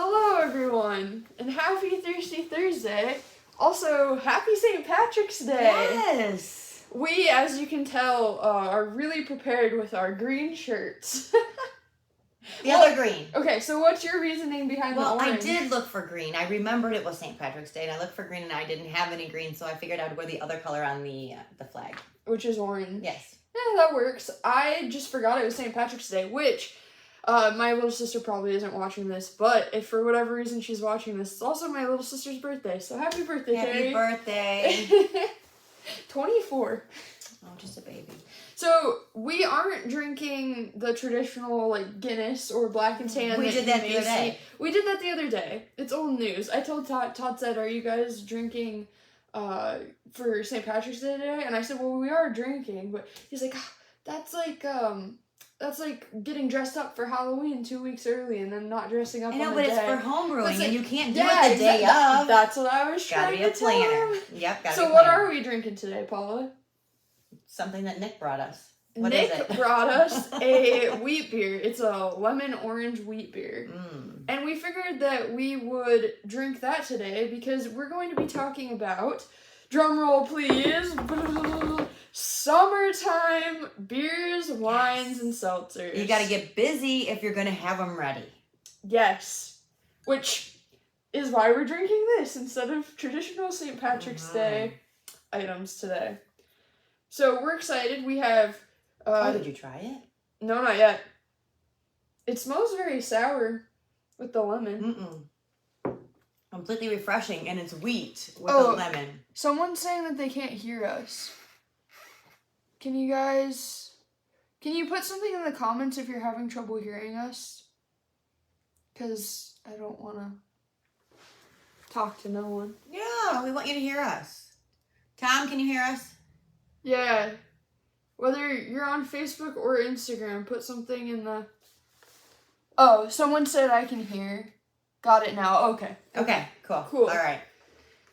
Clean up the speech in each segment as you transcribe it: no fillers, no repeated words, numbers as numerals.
Hello everyone, and happy Thirsty Thursday. Also, happy St. Patrick's Day. Yes. We, as you can tell, are really prepared with our green shirts. The other green. Okay, so what's your reasoning behind the orange? Well, I did look for green. I remembered it was St. Patrick's Day, and I looked for green, and I didn't have any green, so I figured I'd wear the other color on the flag. Which is orange. Yes. Yeah, that works. I just forgot it was St. Patrick's Day, which my little sister probably isn't watching this, but if for whatever reason she's watching this, it's also my little sister's birthday, so happy birthday, Terry. Happy birthday. 24. Oh, just a baby. So, we aren't drinking the traditional, like, Guinness or Black and Tan. We did that the other day. We did that the other day. It's old news. I told Todd said, are you guys drinking for St. Patrick's Day today? And I said, well, we are drinking. But he's like, that's like getting dressed up for Halloween 2 weeks early and then not dressing up on the day. I know, but it's for homebrewing, like, and you can't do it the day of. That's what I was trying to tell him. Gotta be a planner. Yep, gotta be a planner. So what are we drinking today, Paula? Something that Nick brought us. Nick brought us a wheat beer. It's a lemon orange wheat beer. And we figured that we would drink that today because we're going to be talking about, drum roll please, summertime beers, wines, and seltzers. You gotta get busy if you're gonna have them ready. Yes. Which is why we're drinking this instead of traditional St. Patrick's Day items today. So we're excited. We have... did you try it? No, not yet. It smells very sour with the lemon. Completely refreshing, and it's wheat with a lemon. Someone's saying that they can't hear us. Can you put something in the comments if you're having trouble hearing us? Because I don't want to talk to no one. Yeah, we want you to hear us. Tom, can you hear us? Yeah. Whether you're on Facebook or Instagram, put something in the... Oh, someone said I can hear. Got it now. Okay. Okay, cool. Cool. All right.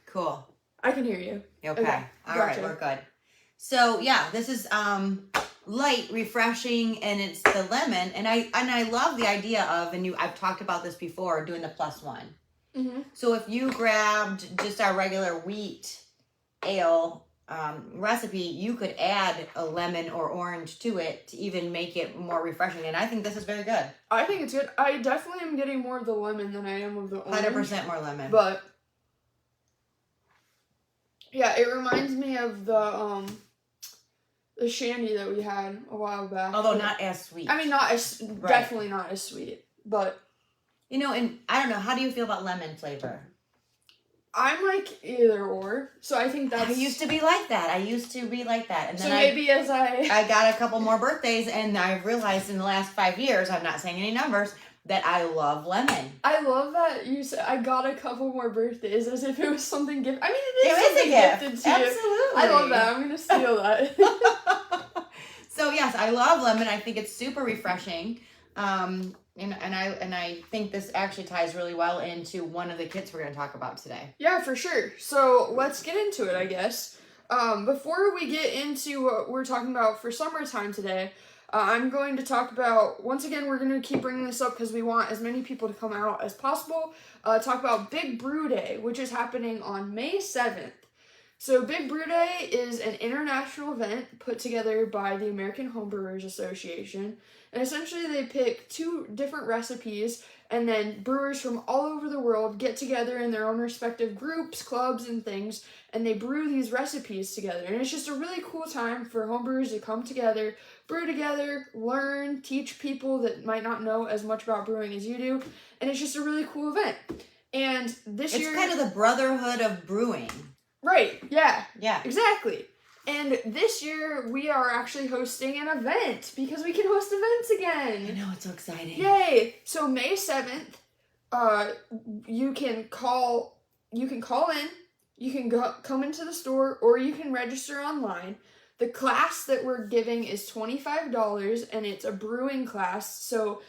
Cool. I can hear you. Okay. All right, we're good. So, yeah, this is light, refreshing, and it's the lemon. And I love the idea of, I've talked about this before, doing the +1. So if you grabbed just our regular wheat ale recipe, you could add a lemon or orange to it to even make it more refreshing. And I think this is very good. I think it's good. I definitely am getting more of the lemon than I am of the orange. 100% more lemon. But yeah, it reminds me of the shandy that we had a while back. Although not as sweet. I mean, definitely not as sweet. But and I don't know, how do you feel about lemon flavor? I'm like either or, so I think that's... I used to be like that. And then so maybe as I got a couple more birthdays, and I've realized in the last 5 years, I'm not saying any numbers, that I love lemon. I love that you said I got a couple more birthdays as if it was something gift. I mean, it is a gift. Gifted to Absolutely. You. I love that. I'm gonna steal that. So yes, I love lemon. I think it's super refreshing. And I think this actually ties really well into one of the kits we're going to talk about today. Yeah, for sure. So let's get into it, I guess. Before we get into what we're talking about for summertime today, I'm going to talk about, once again, we're going to keep bringing this up because we want as many people to come out as possible, talk about Big Brew Day, which is happening on May 7th. So Big Brew Day is an international event put together by the American Homebrewers Association. And essentially they pick 2 different recipes, and then brewers from all over the world get together in their own respective groups, clubs, and things, and they brew these recipes together. And it's just a really cool time for homebrewers to come together, brew together, learn, teach people that might not know as much about brewing as you do. And it's just a really cool event. And this year... It's kind of the brotherhood of brewing. Right, yeah. Yeah. Exactly. And this year, we are actually hosting an event, because we can host events again. I know, it's so exciting. Yay! So May 7th, you can call in, you can come into the store, or you can register online. The class that we're giving is $25, and it's a brewing class. So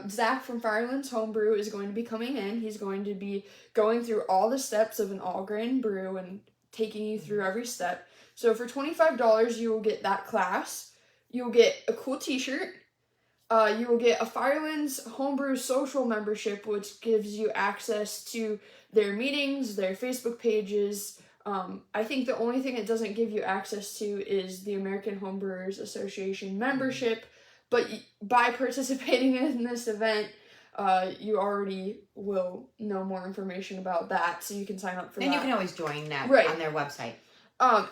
Zach from Firelands Homebrew is going to be coming in. He's going to be going through all the steps of an all-grain brew and taking you through every step. So for $25, you will get that class. You'll get a cool t-shirt. You will get a Firelands Homebrew social membership, which gives you access to their meetings, their Facebook pages. I think the only thing it doesn't give you access to is the American Homebrewers Association membership, but by participating in this event, you already will know more information about that, so you can sign up for that. And you can always join that on their website.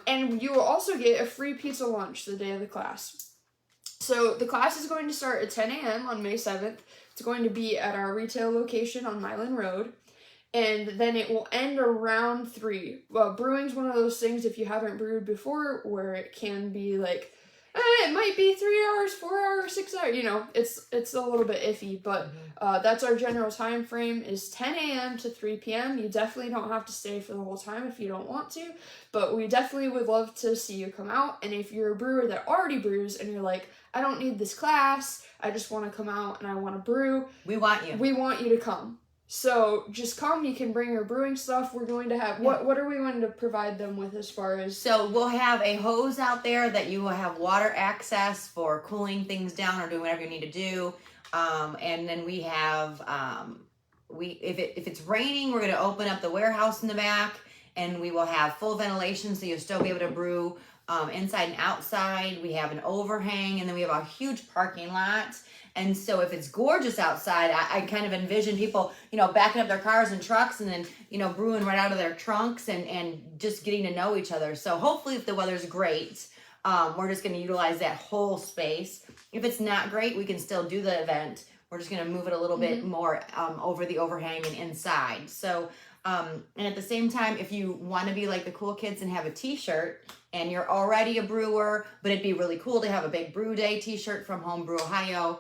And you will also get a free pizza lunch the day of the class. So the class is going to start at 10 a.m. on May 7th. It's going to be at our retail location on Milan Road. And then it will end around 3. Brewing's one of those things, if you haven't brewed before, where it can be like, it might be 3 hours, 4 hours, 6 hours, you know, it's a little bit iffy, but that's our general time frame is 10 a.m. to 3 p.m. You definitely don't have to stay for the whole time if you don't want to, but we definitely would love to see you come out. And if you're a brewer that already brews and you're like, I don't need this class, I just want to come out and I want to brew, we want you to come. So just come, you can bring your brewing stuff. We're going to have, what are we going to provide them with as far as? So we'll have a hose out there that you will have water access for cooling things down or doing whatever you need to do. And then we have, if it's raining, we're going to open up the warehouse in the back and we will have full ventilation so you'll still be able to brew inside and outside. We have an overhang and then we have a huge parking lot. And so if it's gorgeous outside, I kind of envision people, backing up their cars and trucks and then, brewing right out of their trunks and just getting to know each other. So hopefully if the weather's great, we're just going to utilize that whole space. If it's not great, we can still do the event. We're just going to move it a little bit more over the overhang and inside. So, and at the same time, if you want to be like the cool kids and have a t-shirt and you're already a brewer, but it'd be really cool to have a big Brew Day t-shirt from Homebrew, Ohio,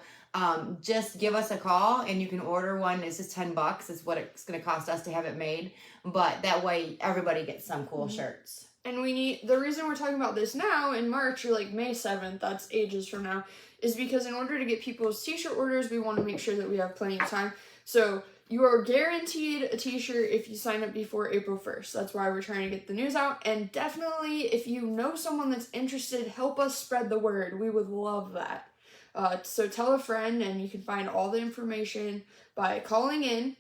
just give us a call and you can order one. It's just $10 is what it's going to cost us to have it made. But that way everybody gets some cool shirts. And the reason we're talking about this now in March or like May 7th, that's ages from now, is because in order to get people's t-shirt orders, we want to make sure that we have plenty of time. So you are guaranteed a t-shirt if you sign up before April 1st. That's why we're trying to get the news out. And definitely, if you know someone that's interested, help us spread the word. We would love that. So tell a friend, and you can find all the information by calling in,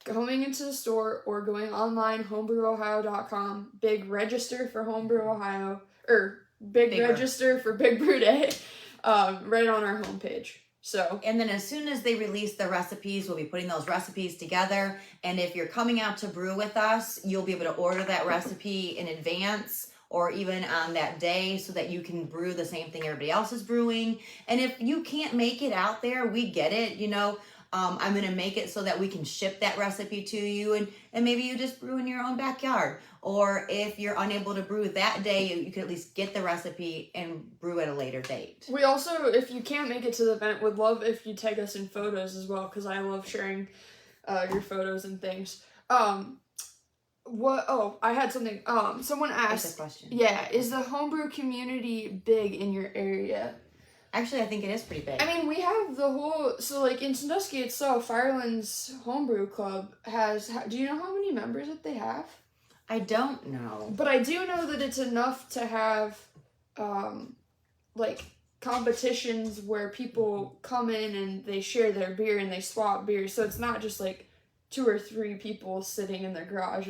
going into the store, or going online, homebrewOhio.com. Big register for Homebrew Ohio, or register for Big Brew Day, right on our homepage. So, and then as soon as they release the recipes, we'll be putting those recipes together. And if you're coming out to brew with us, you'll be able to order that recipe in advance or even on that day so that you can brew the same thing everybody else is brewing. And if you can't make it out there, we get it, I'm going to make it so that we can ship that recipe to you and maybe you just brew in your own backyard. Or if you're unable to brew that day, you can at least get the recipe and brew at a later date. We also, if you can't make it to the event, would love if you tag us in photos as well, because I love sharing your photos and things. I had something. Someone asked, that's a question. Yeah, is the homebrew community big in your area? Actually, I think it is pretty big. I mean, we have the whole, so like in Sandusky itself, Firelands Homebrew Club do you know how many members that they have? I don't know. But I do know that it's enough to have, competitions where people come in and they share their beer and they swap beers. So it's not just like 2 or 3 people sitting in their garage.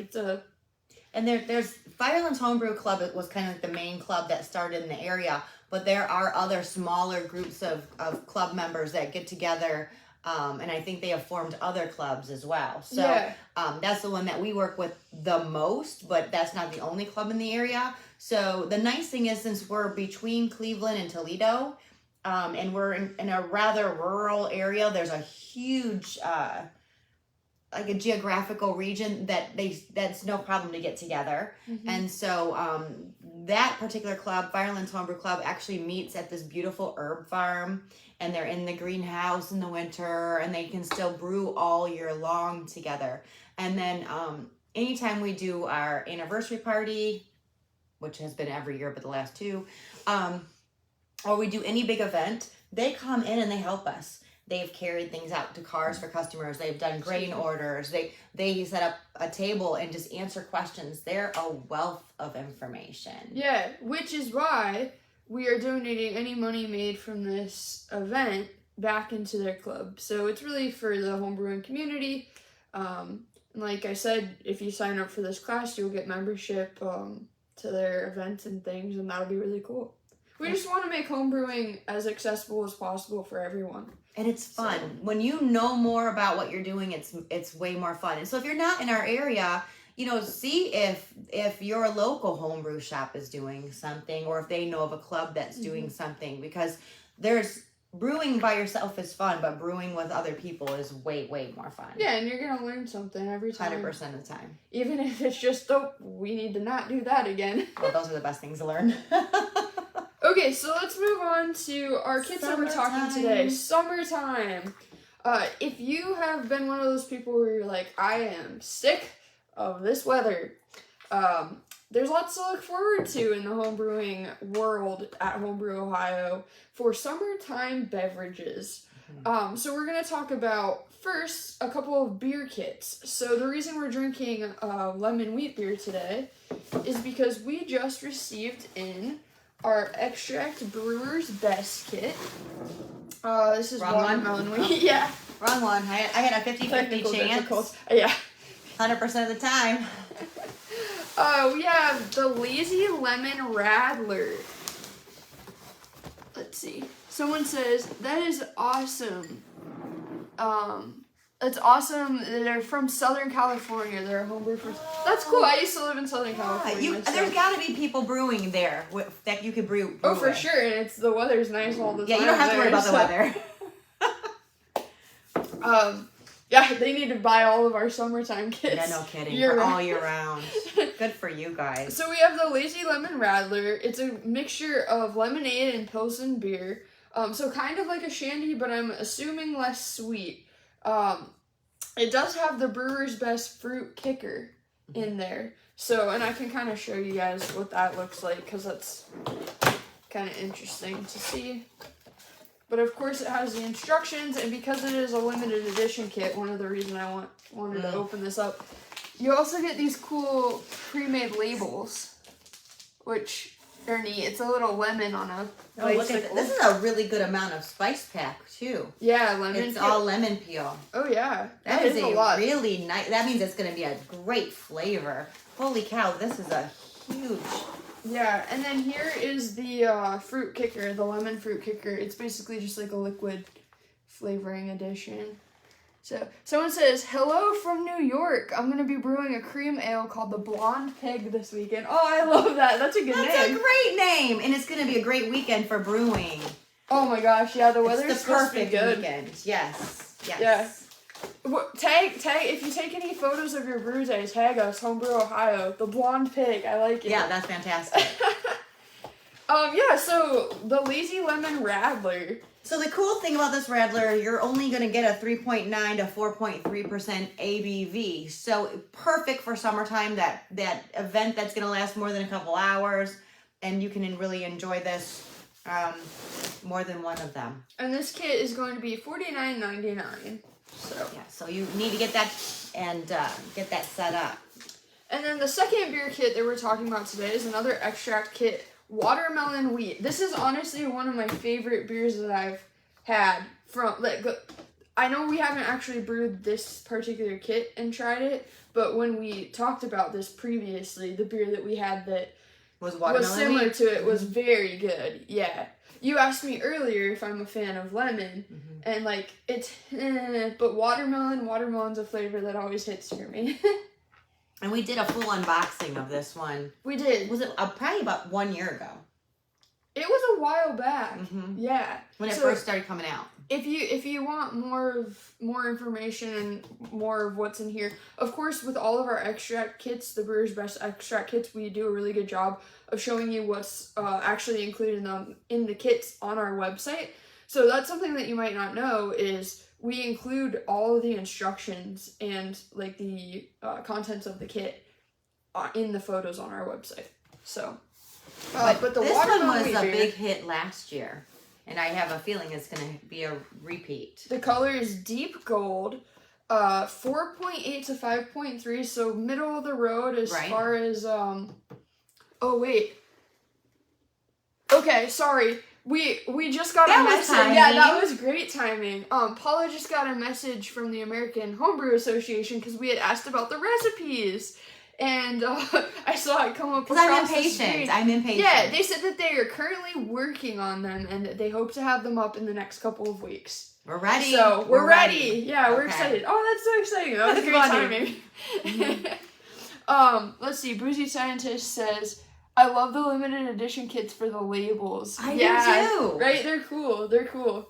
And there's Firelands Homebrew Club. It was kind of like the main club that started in the area, but there are other smaller groups of club members that get together, and I think they have formed other clubs as well. So that's the one that we work with the most, but that's not the only club in the area. So the nice thing is, since we're between Cleveland and Toledo, and we're in a rather rural area, there's a huge like a geographical region that's no problem to get together. And so that particular club, Firelands Homebrew Club, actually meets at this beautiful herb farm, and they're in the greenhouse in the winter, and they can still brew all year long together. And then anytime we do our anniversary party, which has been every year but the last 2, or we do any big event, they come in and they help us. They've carried things out to cars for customers. They've done grain orders. They set up a table and just answer questions. They're a wealth of information. Yeah, which is why we are donating any money made from this event back into their club. So it's really for the homebrewing community. Like I said, if you sign up for this class, you'll get membership to their events and things, and that'll be really cool. We just want to make homebrewing as accessible as possible for everyone. And it's fun. So, when you know more about what you're doing, it's way more fun. And so if you're not in our area, see if your local homebrew shop is doing something, or if they know of a club that's doing something, because brewing by yourself is fun, but brewing with other people is way, way more fun. Yeah, and you're going to learn something every time. 100% of the time. Even if it's just, we need to not do that again. Well, those are the best things to learn. Okay, so let's move on to our kits that we're talking today. Summertime. If you have been one of those people where you're like, I am sick of this weather, there's lots to look forward to in the homebrewing world at Homebrew, Ohio for summertime beverages. So we're going to talk about, first, a couple of beer kits. So the reason we're drinking lemon wheat beer today is because we just received in our Extract Brewer's Best kit. This is watermelon wheat. Yeah. Wrong one. I had a 50-50 chance. Yeah. 100% of the time. We have the Lazy Lemon Radler. Let's see. Someone says, that is awesome. It's awesome. They're from Southern California. They're a homebrew from... That's cool. I used to live in Southern California. There's got to be people brewing there that you could brew Oh, for with. sure. And the weather's nice all the time. Yeah, you don't have to worry about the weather. Yeah, they need to buy all of our summertime kits. Yeah, no kidding. All year round. Good for you guys. So we have the Lazy Lemon Radler. It's a mixture of lemonade and Pilsen beer. So kind of like a shandy, but I'm assuming less sweet. It does have the Brewer's Best fruit kicker in there. So, and I can kind of show you guys what that looks like, because that's kind of interesting to see. But of course it has the instructions, and because it is a limited edition kit, one of the reasons I wanted to open this up, you also get these cool pre-made labels, which are neat. It's a little lemon on a bicycle. Look at this is a really good amount of spice pack too. Yeah, lemon It's peel. all lemon peel. Oh yeah. That is a lot. really nice, that means it's going to be a great flavor. Holy cow, this is a huge... Yeah, and then here is the fruit kicker, the lemon fruit kicker. It's basically just like a liquid flavoring addition. So, someone says, hello from New York. I'm going to be brewing a cream ale called the Blonde Pig this weekend. Oh, I love that. That's a good name. That's a great name. And it's going to be a great weekend for brewing. Oh my gosh, yeah, the weather's the supposed to be perfect good. weekend. Yes. Yeah. Tag, if you take any photos of your brew day, tag us, Homebrew, Ohio. The Blonde Pig, I like it. Yeah, that's fantastic. Yeah, so the Lazy Lemon Radler. So the cool thing about this Radler, you're only going to get a 3.9 to 4.3% ABV. So perfect for summertime, that event that's going to last more than a couple hours. And you can really enjoy this, more than one of them. And this kit is going to be $49.99. So yeah, so you need to get that and get that set up. And then the second beer kit that we're talking about today is another extract kit, watermelon wheat. This is honestly one of my favorite beers that I've had from, I know we haven't actually brewed this particular kit and tried it, but when we talked about this previously, the beer that we had that was similar to it was very good. Yeah. You asked me earlier if I'm a fan of lemon, and but watermelon's a flavor that always hits for me. And we did a full unboxing of this one. We did. Was it probably about 1 year ago? It was a while back. Yeah. When it first started coming out. If you want more information and more of what's in here, of course, with all of our extract kits, the Brewer's Best extract kits, we do a really good job of showing you what's actually included in the kits on our website. So that's something that you might not know is we include all of the instructions and like the contents of the kit in the photos on our website. So, but this one was a big hit last year. And I have a feeling it's going to be a repeat. The color is deep gold, 4.8 to 5.3, so middle of the road as far as, oh wait. Okay, sorry. We just got a message. Yeah, that was great timing. Paula just got a message from the American Homebrew Association because we had asked about the recipes. And I saw it come up across I'm the screen. I'm impatient. Yeah, they said that they are currently working on them and that they hope to have them up in the next couple of weeks. We're ready. So we're ready. Yeah, we're excited. Oh, that's so exciting. That was great timing. Let's see. Boozy Scientist says, I love the limited edition kits for the labels. I do too. Right? They're cool.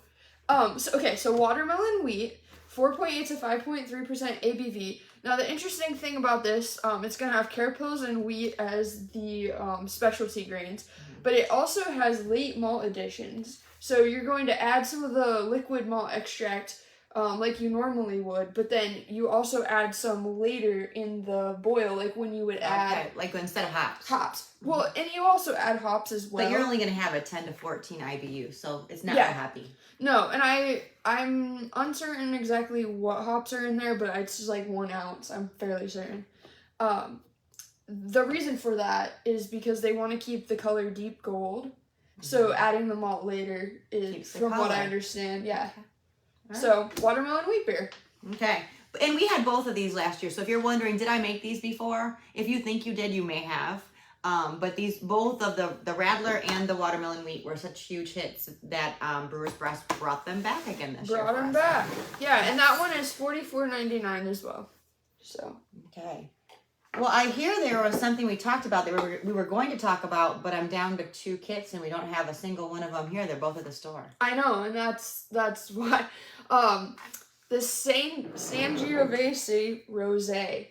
So watermelon wheat, 4.8 to 5.3% ABV. Now, the interesting thing about this, it's going to have carapils and wheat as the specialty grains, but it also has late malt additions. So you're going to add some of the liquid malt extract like you normally would, but then you also add some later in the boil, like when you would add... like instead of hops. Hops. Well, and you also add hops as well. But you're only going to have a 10 to 14 IBU, so it's not real happy. No, and I'm uncertain exactly what hops are in there, but it's just like 1 ounce. I'm fairly certain. The reason for that is because they want to keep the color deep gold. So adding the malt later is, from what I understand, yeah. Okay. Right. So watermelon wheat beer. Okay. And we had both of these last year. So if you're wondering, did I make these before? If you think you did, you may have. But these, both of the Radler and the watermelon wheat were such huge hits that Brewer's Breast brought them back again this year. Brought them back. Yeah, and that one is $44.99 as well. So. Okay. Well, I hear there was something we talked about that we were going to talk about, but I'm down to 2 kits and we don't have a single one of them here. They're both at the store. I know, and that's why. The Sangiovese Rosé.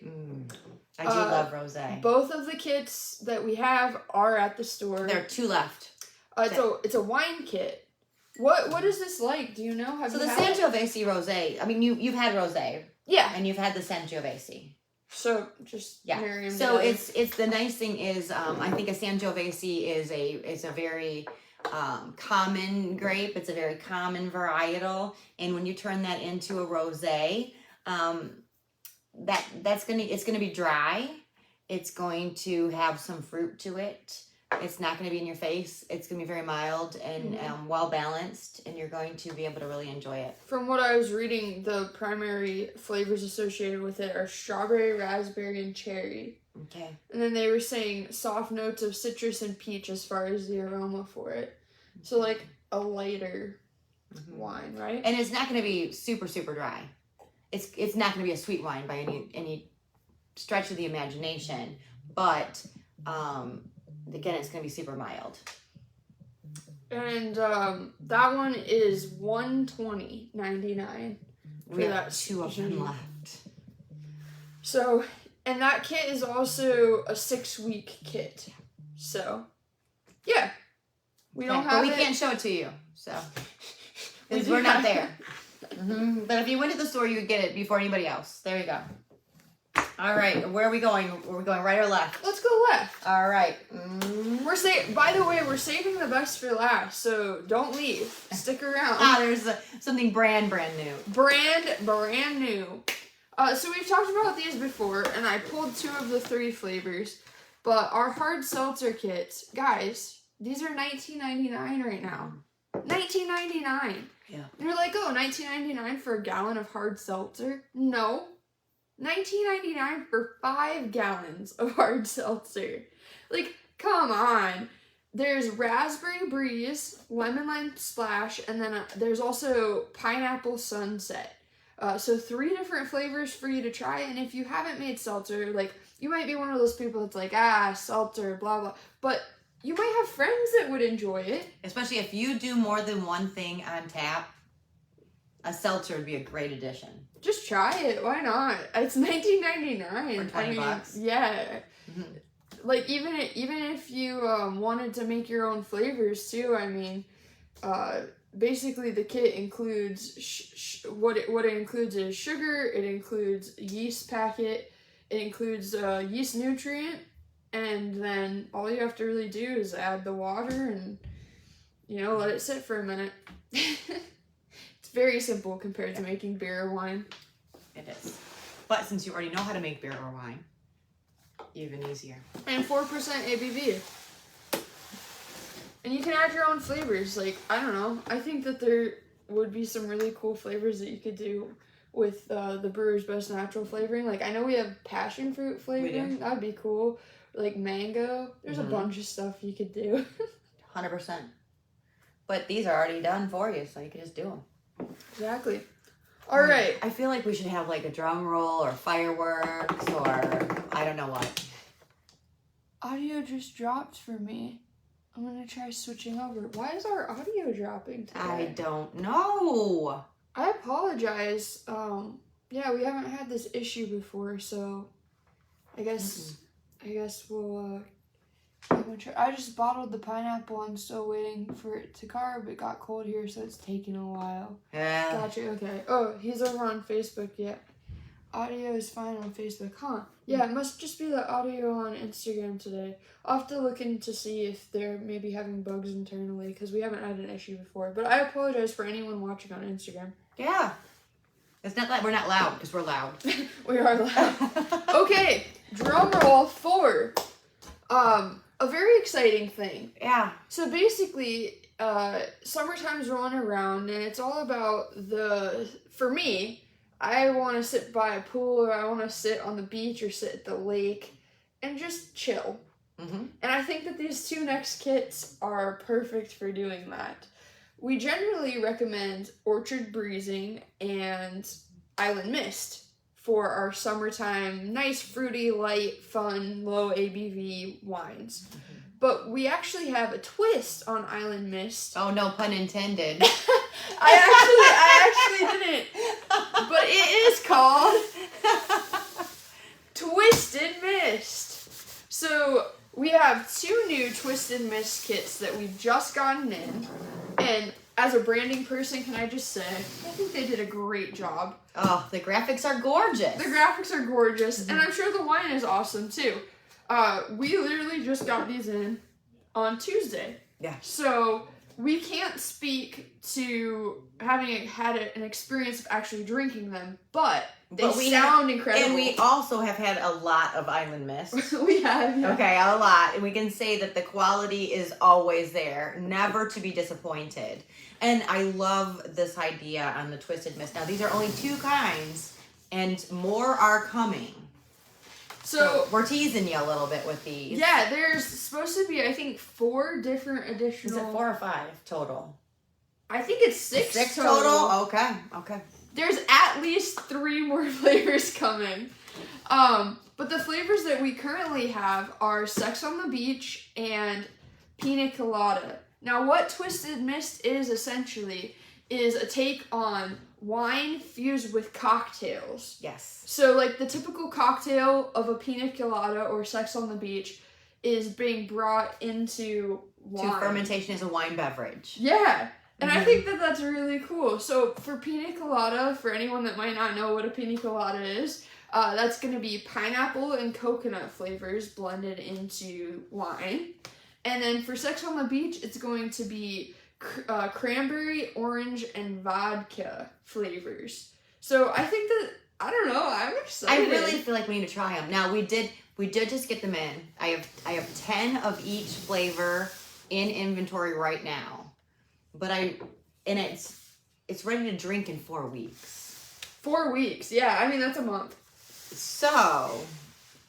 I do love rosé. Both of the kits that we have are at the store. There are 2 left. It's a wine kit. What is this like? Do you know? So the Sangiovese Rosé. I mean, you've had rosé. Yeah. And you've had the Sangiovese. So just marry them So together. it's the nice thing is I think a Sangiovese is a very common grape. It's a very common varietal, and when you turn that into a rosé, it's gonna be dry. It's going to have some fruit to it. It's not going to be in your face. It's going to be very mild and well balanced, and you're going to be able to really enjoy it. From what I was reading, the primary flavors associated with it are strawberry, raspberry, and cherry. Okay. And then they were saying soft notes of citrus and peach as far as the aroma for it. So like a lighter wine, right? And it's not going to be super, super dry. It's not going to be a sweet wine by any stretch of the imagination, but again, it's going to be super mild. And that one is $120.99. We have 2 of them left. So, and that kit is also a 6-week kit. So, yeah. We don't have it. But we can't show it to you, so. Because we're not there. But if you went to the store, you would get it before anybody else. There you go. All right, where are we going? Are we going right or left? Let's go left. All right. By the way, we're saving the best for last, so don't leave. Stick around. There's something brand new. Brand new. So we've talked about these before, and I pulled 2 of the 3 flavors. But our hard seltzer kits, guys, these are $19.99 right now. $19.99. Yeah. And you're like, oh, $19.99 for a gallon of hard seltzer? No. $19.99 for 5 gallons of hard seltzer. Like, come on. There's raspberry breeze, lemon lime splash, and then there's also pineapple sunset. So 3 different flavors for you to try. And if you haven't made seltzer, like, you might be one of those people that's like, seltzer, blah, blah. But you might have friends that would enjoy it. Especially if you do more than one thing on tap, a seltzer would be a great addition. Just try it. Why not? It's $19.99. For $20. Yeah. Like even if you wanted to make your own flavors too. I mean, basically the kit includes what it includes is sugar. It includes yeast packet. It includes yeast nutrient, and then all you have to really do is add the water and let it sit for a minute. It's very simple compared to making beer or wine. It is. But since you already know how to make beer or wine, even easier. And 4% ABV. And you can add your own flavors. Like, I don't know. I think that there would be some really cool flavors that you could do with the Brewer's Best natural flavoring. Like, I know we have passion fruit flavoring. That'd be cool. Like mango. There's a bunch of stuff you could do. 100%. But these are already done for you, so you can just do them. Exactly. All right. I feel like we should have like a drum roll or fireworks or I don't know what. Audio just dropped for me. I'm going to try switching over. Why is our audio dropping today? I don't know. I apologize. Yeah, we haven't had this issue before, so I guess we'll I'm gonna try. I just bottled the pineapple. I'm still waiting for it to carb. It got cold here, so it's taking a while. Yeah. Gotcha. Okay. Oh, he's over on Facebook. Yeah. Audio is fine on Facebook, huh? Yeah, it must just be the audio on Instagram today. I'll have to look in to see if they're maybe having bugs internally, because we haven't had an issue before. But I apologize for anyone watching on Instagram. Yeah. It's not like we're not loud, because we're loud. We are loud. Okay, drum roll for a very exciting thing. Yeah. So basically, summertime's rolling around, and it's all about for me, I want to sit by a pool, or I want to sit on the beach, or sit at the lake, and just chill. Mm-hmm. And I think that these two next kits are perfect for doing that. We generally recommend Orchard Breezing and Island Mist for our summertime, nice, fruity, light, fun, low ABV wines. Mm-hmm. But we actually have a twist on Island Mist. Oh, no pun intended. I actually didn't. But it is called Twisted Mist. So we have 2 new Twisted Mist kits that we've just gotten in. And as a branding person, can I just say, I think they did a great job. Oh, the graphics are gorgeous. The graphics are gorgeous. Mm-hmm. And I'm sure the wine is awesome, too. We literally just got these in on Tuesday. Yeah. So we can't speak to having had an experience of actually drinking them, but they sound incredible. And we also have had a lot of Island Mist. We have. Yeah. Okay, a lot. And we can say that the quality is always there, never to be disappointed. And I love this idea on the Twisted Mist. Now, these are only 2 kinds, and more are coming. So we're teasing you a little bit with these. Yeah, there's supposed to be, I think, 4 different additional. Is it 4 or 5 total? I think it's 6 6 total? Okay. There's at least 3 more flavors coming. But the flavors that we currently have are Sex on the Beach and Pina Colada. Now, what Twisted Mist is essentially is a take on wine fused with cocktails. Yes. So, like, the typical cocktail of a Pina Colada or Sex on the Beach is being brought into wine. To fermentation as a wine beverage. Yeah. And I think that that's really cool. So for Pina Colada, for anyone that might not know what a Pina Colada is, that's going to be pineapple and coconut flavors blended into wine. And then for Sex on the Beach, it's going to be cranberry, orange, and vodka flavors. So I think that, I don't know, I'm excited. I really feel like we need to try them. Now, we did just get them in. I have 10 of each flavor in inventory right now. But it's ready to drink in 4 weeks. 4 weeks, yeah. I mean, that's a month. So,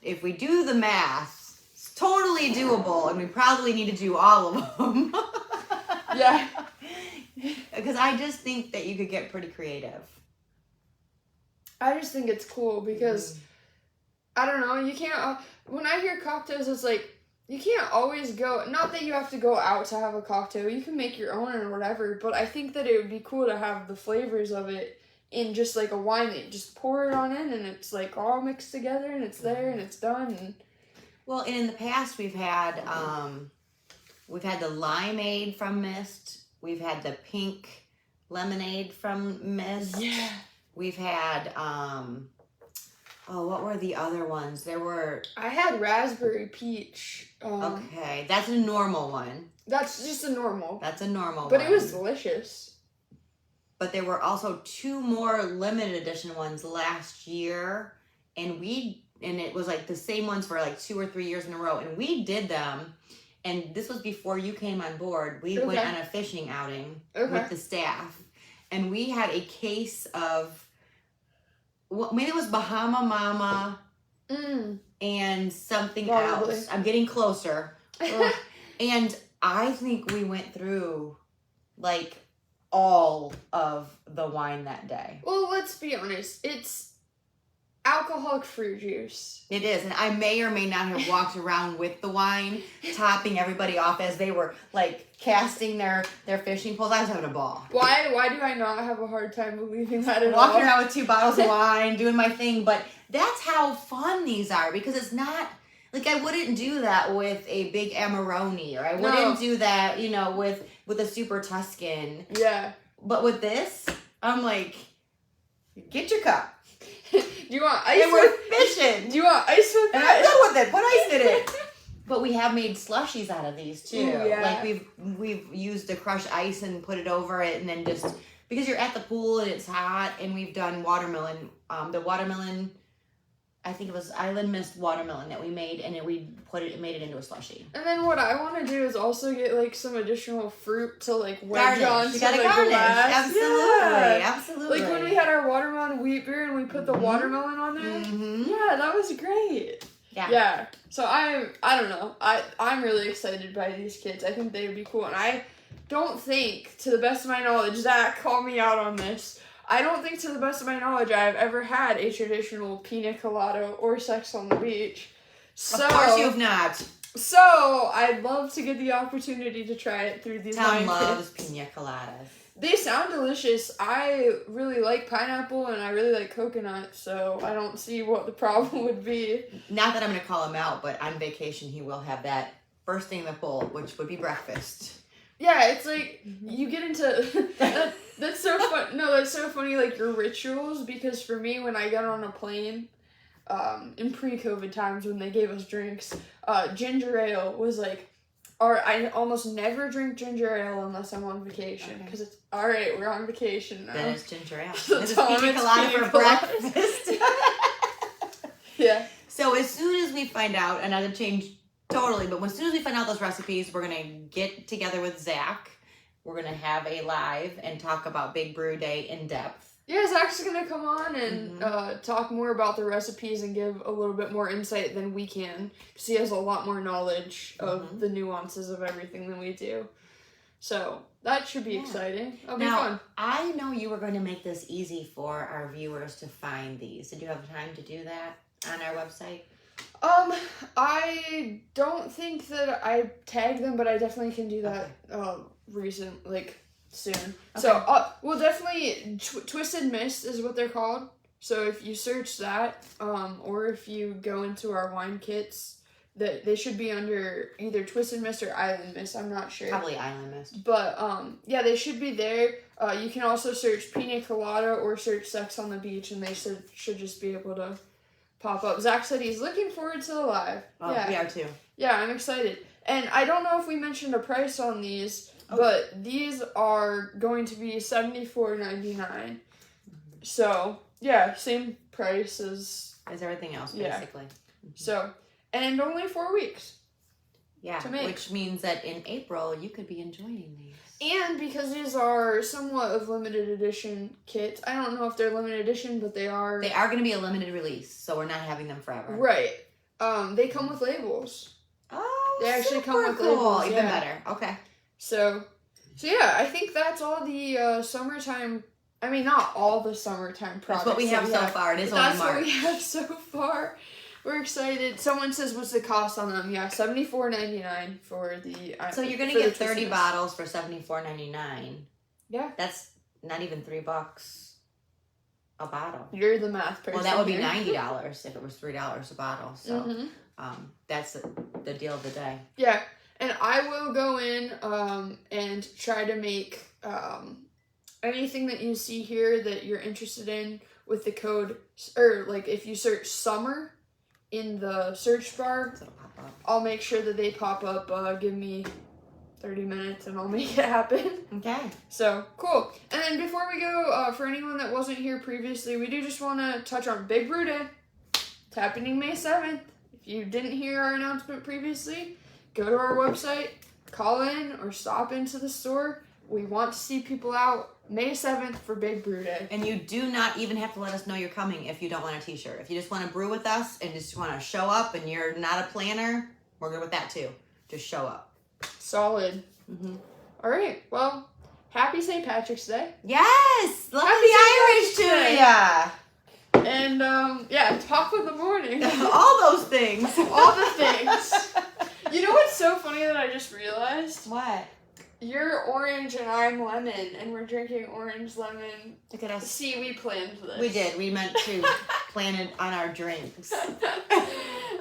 if we do the math, it's totally doable, and we probably need to do all of them. Yeah. Because I just think that you could get pretty creative. I just think it's cool because, I don't know, you can't, when I hear cocktails, it's like, you can't always go, not that you have to go out to have a cocktail, you can make your own or whatever, but I think that it would be cool to have the flavors of it in just like a wine that you just pour it on in and it's like all mixed together and it's there and it's done. And... Well, and in the past we've had the limeade from Mist, we've had the pink lemonade from Mist. Yeah. We've had, what were the other ones? I had raspberry peach. Okay, that's a normal one. That's just a normal. That's a normal one. But it was delicious. But there were also 2 more limited edition ones last year, and it was like the same ones for like 2 or 3 years in a row, and we did them, and this was before you came on board. We went on a fishing outing with the staff, and we had a case of, maybe it was Bahama Mama and something else. I'm getting closer. And I think we went through like all of the wine that day. Well, let's be honest. It's alcoholic fruit juice. It is, and I may or may not have walked around with the wine, topping everybody off as they were like casting their fishing poles. I was having a ball. Why do I not have a hard time believing that at all? Walking around with 2 bottles of wine, doing my thing, but that's how fun these are, because it's not like, I wouldn't do that with a big Amarone, or I wouldn't do that, you know, with a Super Tuscan. Yeah. But with this, I'm like, get your cup. Do you want ice? And we're fishing. Do you want ice with and that? I'm done with it. Put ice in it. But we have made slushies out of these too. Ooh, yeah. Like we've used the crushed ice and put it over it, and then just because you're at the pool and it's hot, and we've done watermelon. The watermelon, I think it was Island Mist watermelon that we made, and then we made it into a slushie. And then what I want to do is also get like some additional fruit to like wedge on You to the garnish. glass. Absolutely, Yeah. absolutely. Like when we had our watermelon wheat beer and we put the watermelon on there. Yeah, that was great. Yeah. So I don't know. I'm really excited by these kits. I think they would be cool, and I don't think, to the best of my knowledge, Zach, call me out on this, I don't think, to the best of my knowledge, I've ever had a traditional pina colada or Sex on the Beach. So, of course you've not. So, I'd love to get the opportunity to try it through these wine loves kits. pina coladas. They sound delicious. I really like pineapple and I really like coconut, so I don't see what the problem would be. Not that I'm going to call him out, but on vacation he will have that first thing in the pool, which would be breakfast. Yeah, it's like, you get into, that's so fun. No, that's so funny, like, your rituals, because for me, when I got on a plane, in pre-COVID times when they gave us drinks, ginger ale was like, I almost never drink ginger ale unless I'm on vacation, because it's, alright, we're on vacation now. Then it's ginger ale. So this is pina colada for breakfast. Yeah. So as soon as we find out, and I'll change totally, but as soon as we find out those recipes, we're going to get together with Zach. We're going to have a live and talk about Big Brew Day in depth. Yeah, Zach's going to come on and talk more about the recipes and give a little bit more insight than we can, because he has a lot more knowledge of the nuances of everything than we do. So that should be exciting. That'll be fun. I know you were going to make this easy for our viewers to find these. Did you have time to do that on our website? I don't think that I tagged them, but I definitely can do that soon. Okay. So, we'll definitely, Twisted Mist is what they're called. So if you search that, or if you go into our wine kits, they should be under either Twisted Mist or Island Mist. I'm not sure. Probably Island Mist. But, yeah, they should be there. You can also search Pina Colada or search Sex on the Beach, and they should just be able to pop up. Zach said he's looking forward to the live. Oh, yeah. We are too. Yeah, I'm excited. And I don't know if we mentioned a price on these, but these are going to be $74.99. So, yeah, same price as everything else, basically. So, and only 4 weeks. Yeah, which means that in April, you could be enjoying these. And because these are somewhat of limited edition kits, I don't know if they're limited edition, but they are. They are going to be a limited release, so we're not having them forever. Right. They come with labels. Oh, they actually come with cool. labels. Even better. Okay. So yeah, I think that's all the summertime. I mean, not all the summertime products. That's what we have so far. It is only March. That's what we have so far. We're excited. Someone says, what's the cost on them? Yeah, $74.99 for the... So you're going to get 30 bottles for $74.99. Yeah. That's not even $3 a bottle. You're the math person. Well, that would be $90 if it was $3 a bottle. So that's the deal of the day. Yeah. And I will go in and try to make anything that you see here that you're interested in with the code, or like if you search summer in the search bar, I'll make sure that they pop up. Give me 30 minutes and I'll make it happen. Okay. So, cool. And then before we go, for anyone that wasn't here previously, we do just want to touch on Big Brew Day. It's happening May 7th. If you didn't hear our announcement previously, go to our website, call in, or stop into the store. We want to see people out May 7th for Big Brew Day. And you do not even have to let us know you're coming if you don't want a t-shirt. If you just want to brew with us and just want to show up and you're not a planner, we're good with that too. Just show up. Solid. Mm-hmm. All right. Well, happy St. Patrick's Day. Yes. Love the Irish to ya. And, top of the morning. All those things. All the things. You know what's so funny that I just realized? What? You're orange and I'm lemon, and we're drinking orange lemon. Look at us. See, we planned this. We did. We meant to plan it on our drinks.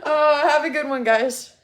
Oh, have a good one, guys.